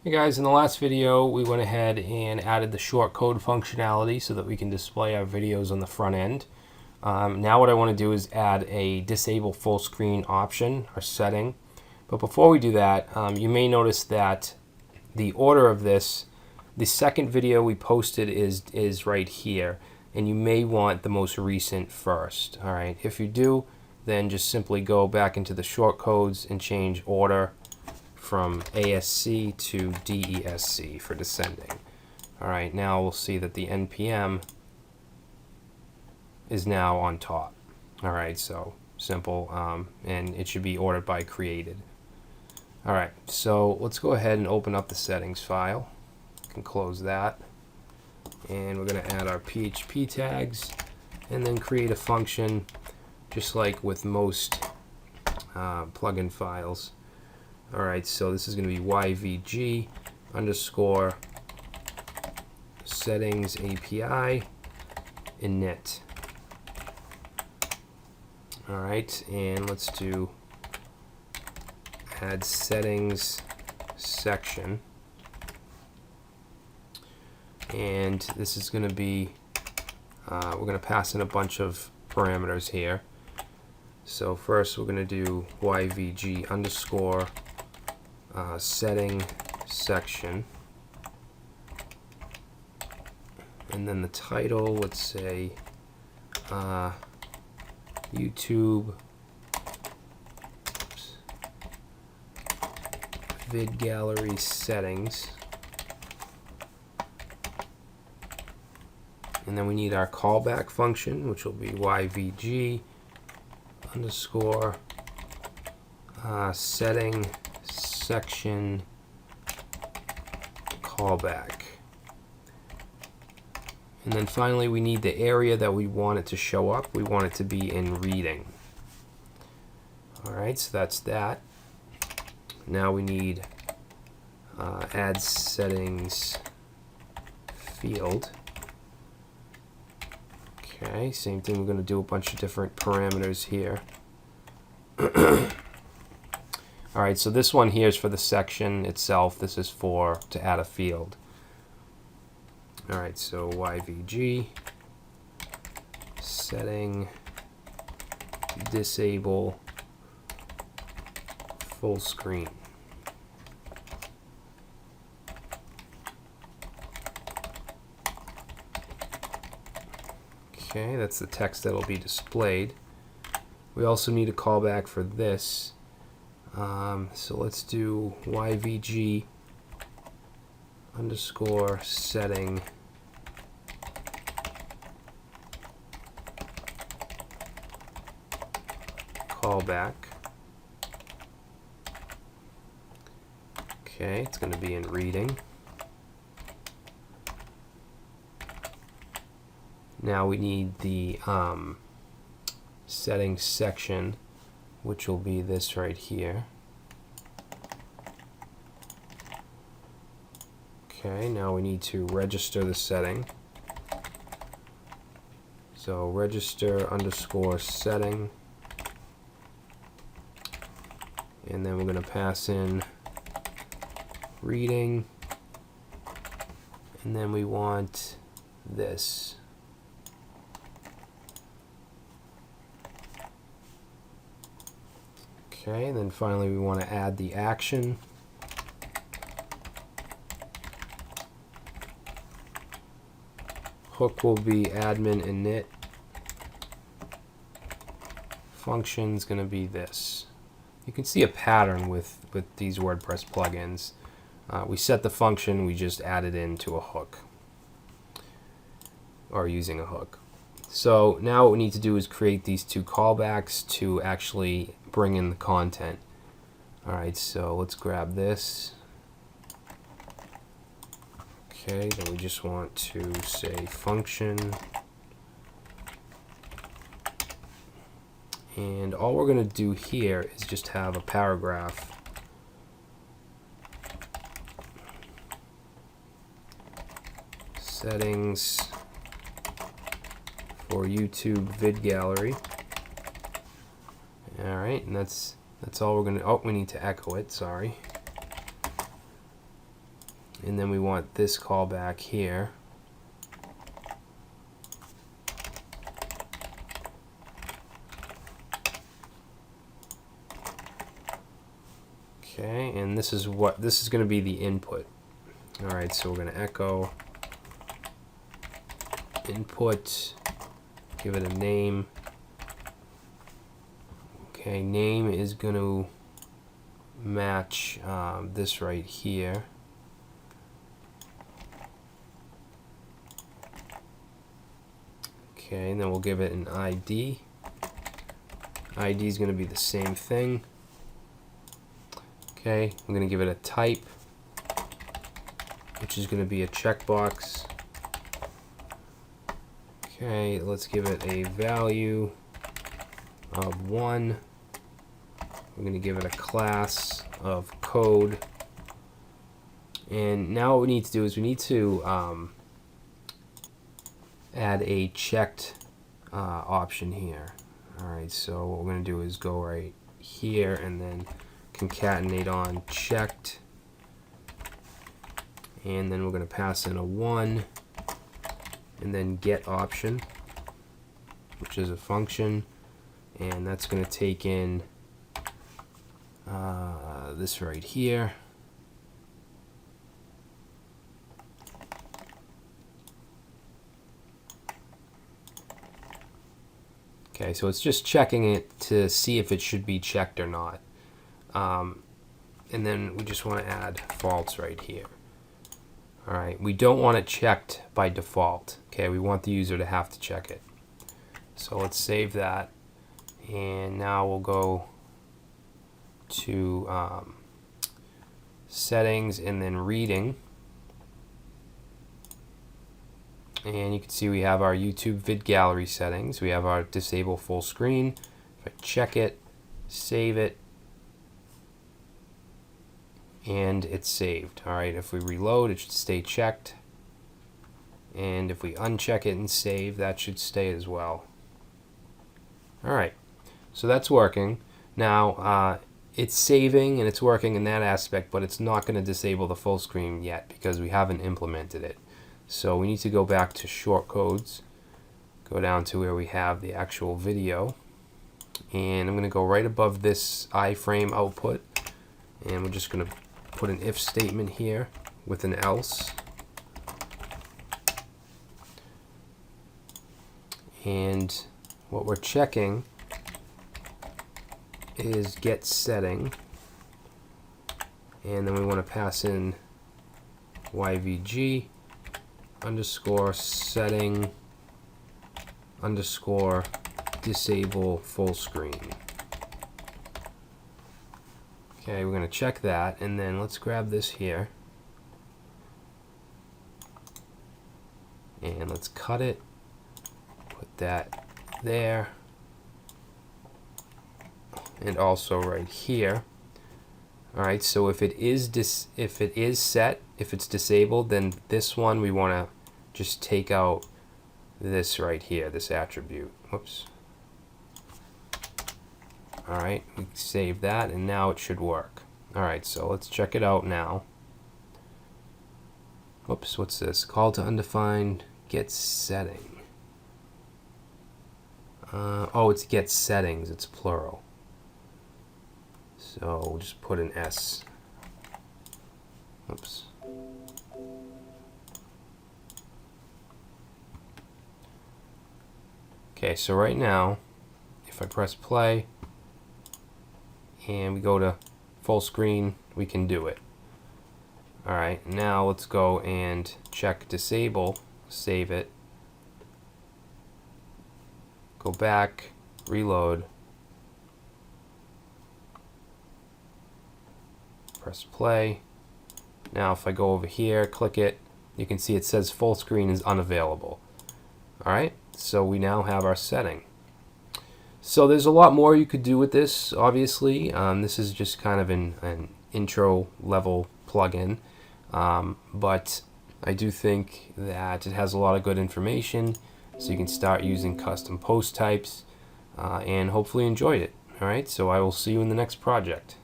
Hey guys, in the last video we went ahead and added the shortcode functionality so that we can display our videos on the front end. Now what I want to do is add a disable full screen option or setting. But before we do that, you may notice that the order of this, the second video we posted is right here, and you may want the most recent first. Alright, if you do, then just simply go back into the shortcodes and change order from ASC to DESC for descending. Alright, now we'll see that the NPM is now on top. Alright, so simple, and it should be ordered by created. Alright, so let's go ahead and open up the settings file. You can close that. And we're going to add our PHP tags and then create a function just like with most plugin files. Alright, so this is going to be YVG underscore settings API init. Alright, and let's do add settings section. And this is going to be, we're going to pass in a bunch of parameters here. So first we're going to do YVG underscore setting section, and then the title, let's say YouTube vid gallery settings, and then we need our callback function, which will be YVG underscore setting section callback. And then finally we need the area that we want it to show up. We want it to be in reading. Alright, so that's that. Now we need add settings field. Okay, same thing, we're going to do a bunch of different parameters here. Alright, so this one here is for the section itself. This is to add a field. Alright, so YVG setting disable full screen. Okay, that's the text that'll be displayed. We also need a callback for this. So let's do YVG underscore setting callback. Okay, it's going to be in reading. Now we need the settings section, which will be this right here. Okay, now we need to register the setting. So register underscore setting, and then we're going to pass in reading, and then we want this. Okay, and then finally we want to add the action. Hook will be admin init. Function is going to be this. You can see a pattern with these WordPress plugins. We set the function, we just add it into a hook, or using a hook. So now what we need to do is create these two callbacks to actually bring in the content. Alright, so let's grab this. Okay, then we just want to say function, and all we're going to do here is just have a paragraph. Settings for YouTube vid gallery. Alright, and that's all we're going to, oh, we need to echo it, sorry. and then we want this callback here. Okay, and this is going to be the input. All right, so we're going to echo input, give it a name. Okay, name is going to match this right here. Okay, and then we'll give it an ID. ID is going to be the same thing. Okay, I'm going to give it a type, which is going to be a checkbox. Okay, let's give it a value of 1. We're going to give it a class of code. And now what we need to do is we need to add a checked option here. Alright, so what we're going to do is go right here and then concatenate on checked. And then we're going to pass in a 1 and then get option, which is a function, and that's going to take in this right here. Okay, so it's just checking it to see if it should be checked or not. And then we just want to add false right here. Alright, we don't want it checked by default. Okay, we want the user to have to check it. So let's save that. And now we'll go to settings and then reading. And you can see we have our YouTube vid gallery settings. We have our disable full screen. If I check it, save it, and it's saved. Alright, if we reload, it should stay checked. And if we uncheck it and save, that should stay as well. Alright, so that's working. Now, it's saving and it's working in that aspect, but it's not going to disable the full screen yet because we haven't implemented it. So we need to go back to shortcodes, go down to where we have the actual video, and I'm going to go right above this iframe output, and we're just going to put an if statement here with an else. And what we're checking is get setting, and then we want to pass in YVG underscore setting underscore disable full screen. Okay, we're going to check that, and then let's grab this here and let's cut it, put that there, and also right here. Alright, so if it is set, if it's disabled, then this one we want to just take out this right here, this attribute. Whoops. Alright, we save that, and now it should work. Alright, so let's check it out now. Whoops, what's this? Call to undefined get setting. Oh, it's get settings, it's plural. So we'll just put an S. Oops. Okay, so right now, if I press play and we go to full screen, we can do it. Alright, now let's go and check disable, save it, go back, reload, press play. Now if I go over here, click it, you can see it says full screen is unavailable. Alright, so we now have our setting. So there's a lot more you could do with this, obviously. This is just kind of an intro level plugin, but I do think that it has a lot of good information, so you can start using custom post types and hopefully enjoy it. Alright, so I will see you in the next project.